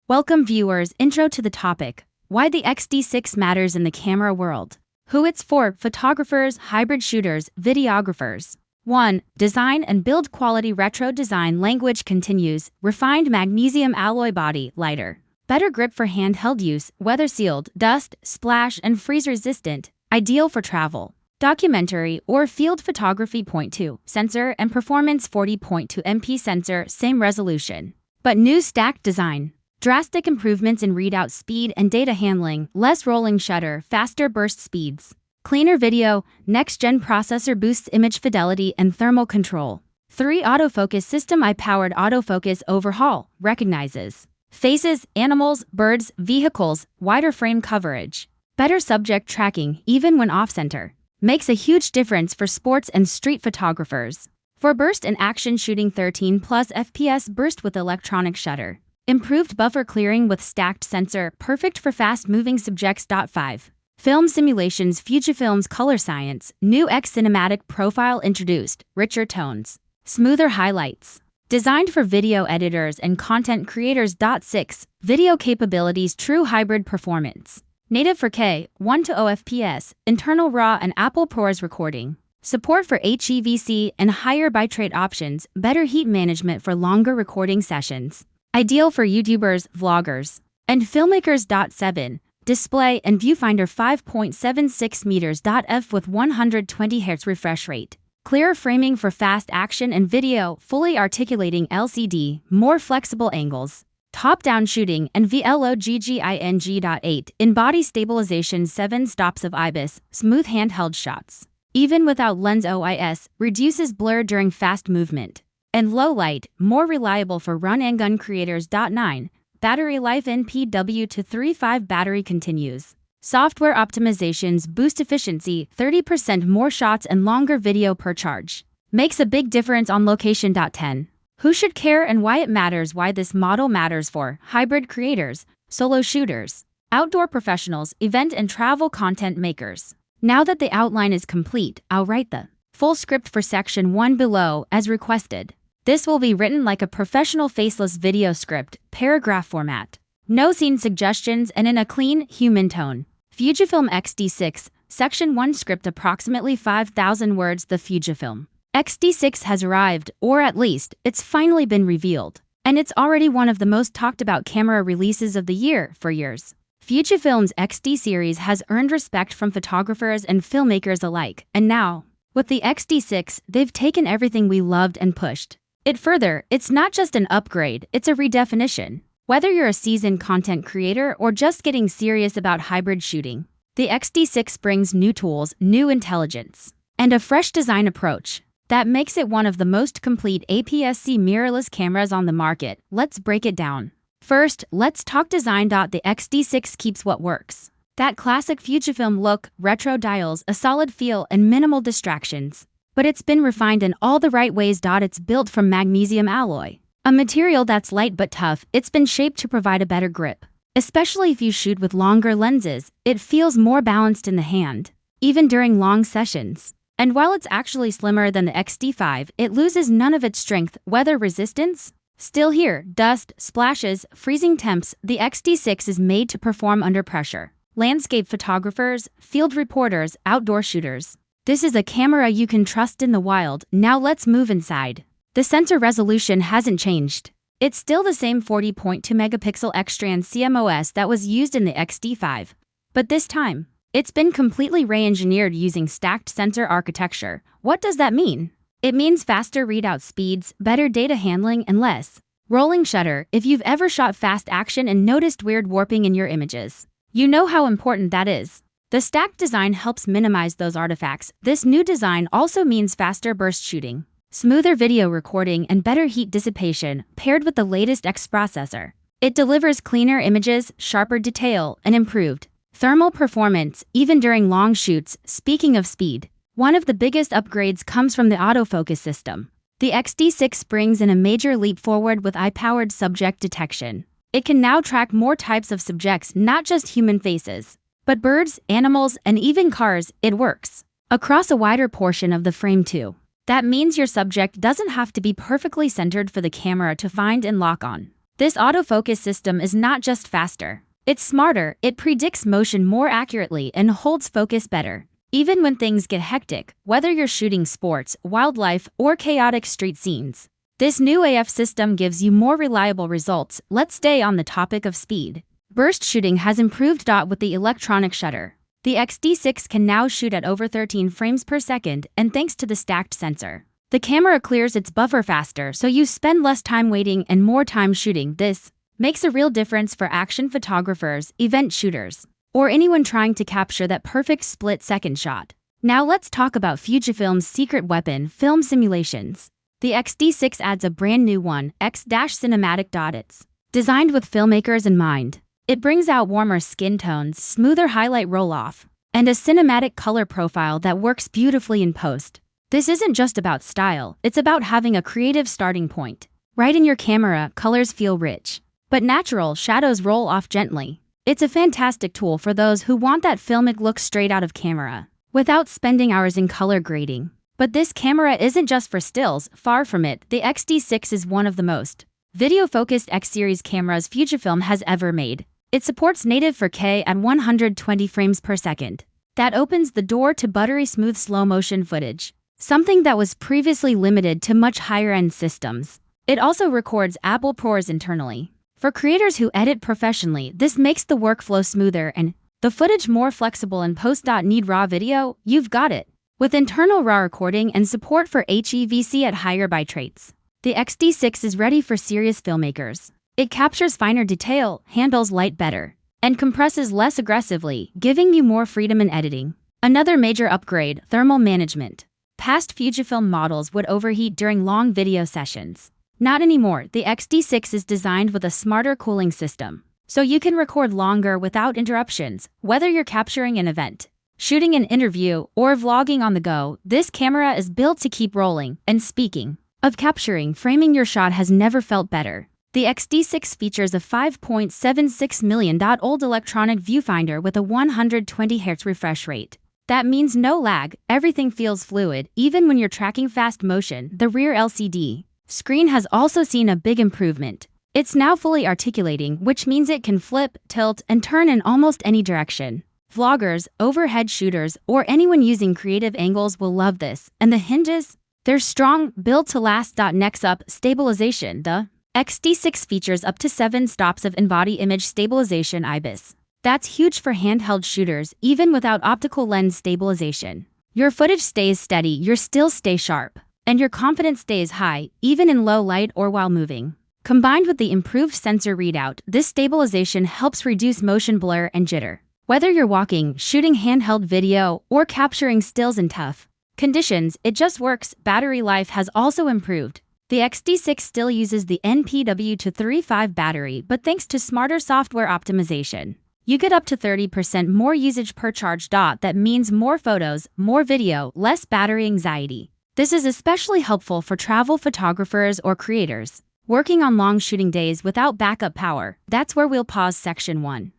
Welcome viewers, intro to the topic, why the X-T6 matters in the camera world. Who it's for: photographers, hybrid shooters, videographers. 1. Design and build quality. Retro design language continues. Refined magnesium alloy body, lighter. Better grip for handheld use, weather sealed, dust, splash and freeze resistant, ideal for travel, documentary or field photography. 2. Sensor and performance. 40.2 MP sensor, same resolution, but new stacked design. Drastic improvements in readout speed and data handling, less rolling shutter, faster burst speeds. Cleaner video, next-gen processor boosts image fidelity and thermal control. 3. Autofocus system. Eye-powered autofocus overhaul, recognizes faces, animals, birds, vehicles, wider frame coverage. Better subject tracking, even when off-center. Makes a huge difference for sports and street photographers. For burst and action shooting. 13+ FPS burst with electronic shutter. Improved buffer clearing with stacked sensor, perfect for fast-moving subjects. 5. Film simulations. Fujifilm's color science, new X cinematic profile introduced, richer tones, smoother highlights. Designed for video editors and content creators. 6. Video capabilities. True hybrid performance. Native 4K, 1:0 FPS, internal RAW and Apple ProRes recording. Support for HEVC and higher bitrate options, better heat management for longer recording sessions. Ideal for YouTubers, vloggers, and filmmakers. 7. Display and viewfinder. 5.76 meters. F with 120 Hz refresh rate. Clearer framing for fast action and video, fully articulating LCD, more flexible angles. Top-down shooting and vlog. 8. In body stabilization. 7 stops of IBIS, smooth handheld shots. Even without lens OIS, reduces blur during fast movement. And low light, more reliable for run and gun creators. 9. Battery life. NPW to 3.5 battery continues. Software optimizations boost efficiency, 30% more shots and longer video per charge. Makes a big difference on location. 10. Who should care and why it matters. Why this model matters for hybrid creators, solo shooters, outdoor professionals, event and travel content makers. Now that the outline is complete, I'll write the full script for section 1 below as requested. This will be written like a professional faceless video script, paragraph format. No scene suggestions and in a clean, human tone. Fujifilm X-T6, section 1 script approximately 5,000 words. The Fujifilm X-T6 has arrived, or at least, it's finally been revealed. And it's already one of the most talked about camera releases of the year for years. Fujifilm's X-T series has earned respect from photographers and filmmakers alike, and now, with the X-T6, they've taken everything we loved and pushed it further. It's not just an upgrade, it's a redefinition. Whether you're a seasoned content creator or just getting serious about hybrid shooting, the X-T6 brings new tools, new intelligence, and a fresh design approach that makes it one of the most complete APS-C mirrorless cameras on the market. Let's break it down. First, let's talk design. The X-T6 keeps what works. That classic Fujifilm look, retro dials, a solid feel, and minimal distractions. But it's been refined in all the right ways. It's built from magnesium alloy, a material that's light but tough. It's been shaped to provide a better grip. Especially if you shoot with longer lenses, it feels more balanced in the hand, even during long sessions. And while it's actually slimmer than the X-T5, it loses none of its strength. Weather resistance? Still here. Dust, splashes, freezing temps. The X-T6 is made to perform under pressure. Landscape photographers, field reporters, outdoor shooters. This is a camera you can trust in the wild. Now let's move inside. The sensor resolution hasn't changed. It's still the same 40.2 megapixel X-Trans CMOS that was used in the X-T5. But this time, it's been completely re-engineered using stacked sensor architecture. What does that mean? It means faster readout speeds, better data handling, and less rolling shutter. If you've ever shot fast action and noticed weird warping in your images, you know how important that is. The stacked design helps minimize those artifacts. This new design also means faster burst shooting, smoother video recording, and better heat dissipation paired with the latest X processor. It delivers cleaner images, sharper detail, and improved thermal performance even during long shoots. Speaking of speed, one of the biggest upgrades comes from the autofocus system. The X-T6 brings in a major leap forward with eye-powered subject detection. It can now track more types of subjects, not just human faces, but birds, animals, and even cars. It works across a wider portion of the frame too. That means your subject doesn't have to be perfectly centered for the camera to find and lock on. This autofocus system is not just faster. It's smarter, it predicts motion more accurately and holds focus better. Even when things get hectic, whether you're shooting sports, wildlife, or chaotic street scenes, this new AF system gives you more reliable results. Let's stay on the topic of speed. Burst shooting has improved. With the electronic shutter, the X-T6 can now shoot at over 13 frames per second, and thanks to the stacked sensor, the camera clears its buffer faster, so you spend less time waiting and more time shooting. This makes a real difference for action photographers, event shooters, or anyone trying to capture that perfect split-second shot. Now let's talk about Fujifilm's secret weapon, film simulations. The X-T6 adds a brand new X-Cinematic. It's designed with filmmakers in mind. It brings out warmer skin tones, smoother highlight roll-off, and a cinematic color profile that works beautifully in post. This isn't just about style, it's about having a creative starting point. Right in your camera, colors feel rich, but natural, shadows roll off gently. It's a fantastic tool for those who want that filmic look straight out of camera, without spending hours in color grading. But this camera isn't just for stills, far from it. The X-T6 is one of the most video-focused X-series cameras Fujifilm has ever made. It supports native 4K at 120 frames per second. That opens the door to buttery smooth slow-motion footage, something that was previously limited to much higher-end systems. It also records Apple ProRes internally. For creators who edit professionally, this makes the workflow smoother and the footage more flexible in post. Need raw video? You've got it. With internal RAW recording and support for HEVC at higher bitrates, the X-T6 is ready for serious filmmakers. It captures finer detail, handles light better, and compresses less aggressively, giving you more freedom in editing. Another major upgrade, thermal management. Past Fujifilm models would overheat during long video sessions. Not anymore. The X-T6 is designed with a smarter cooling system, so you can record longer without interruptions. Whether you're capturing an event, shooting an interview, or vlogging on the go, this camera is built to keep rolling. And speaking of capturing, framing your shot has never felt better. The X-T6 features a 5.76 million-old electronic viewfinder with a 120 Hz refresh rate. That means no lag, everything feels fluid, even when you're tracking fast motion. The rear LCD screen has also seen a big improvement. It's now fully articulating, which means it can flip, tilt, and turn in almost any direction. Vloggers, overhead shooters, or anyone using creative angles will love this. And the hinges? They're strong, built to last. Next up, stabilization. The X-T6 features up to 7 stops of in-body image stabilization IBIS. That's huge for handheld shooters, even without optical lens stabilization. Your footage stays steady, your stills stay sharp, and your confidence stays high, even in low light or while moving. Combined with the improved sensor readout, this stabilization helps reduce motion blur and jitter. Whether you're walking, shooting handheld video, or capturing stills in tough conditions, it just works. Battery life has also improved. The X-T6 still uses the NPW235 battery, but thanks to smarter software optimization, you get up to 30% more usage per charge. That means more photos, more video, less battery anxiety. This is especially helpful for travel photographers or creators working on long shooting days without backup power. That's where we'll pause section 1.